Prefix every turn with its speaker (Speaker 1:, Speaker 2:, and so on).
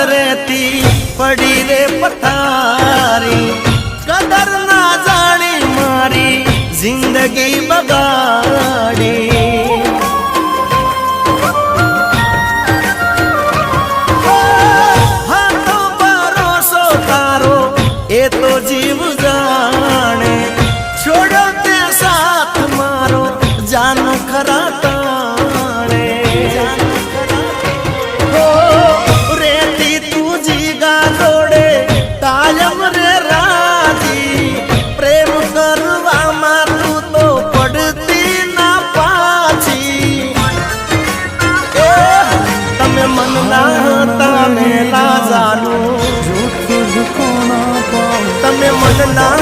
Speaker 1: રેતી પડી રે પથારી કદર ના જાણી મારી જિંદગી બગાડી હાથો ભરોસો તારો એ તો જીવ જાણે છોડો તે સાથ મારો જાનો ખરા તમે મન ના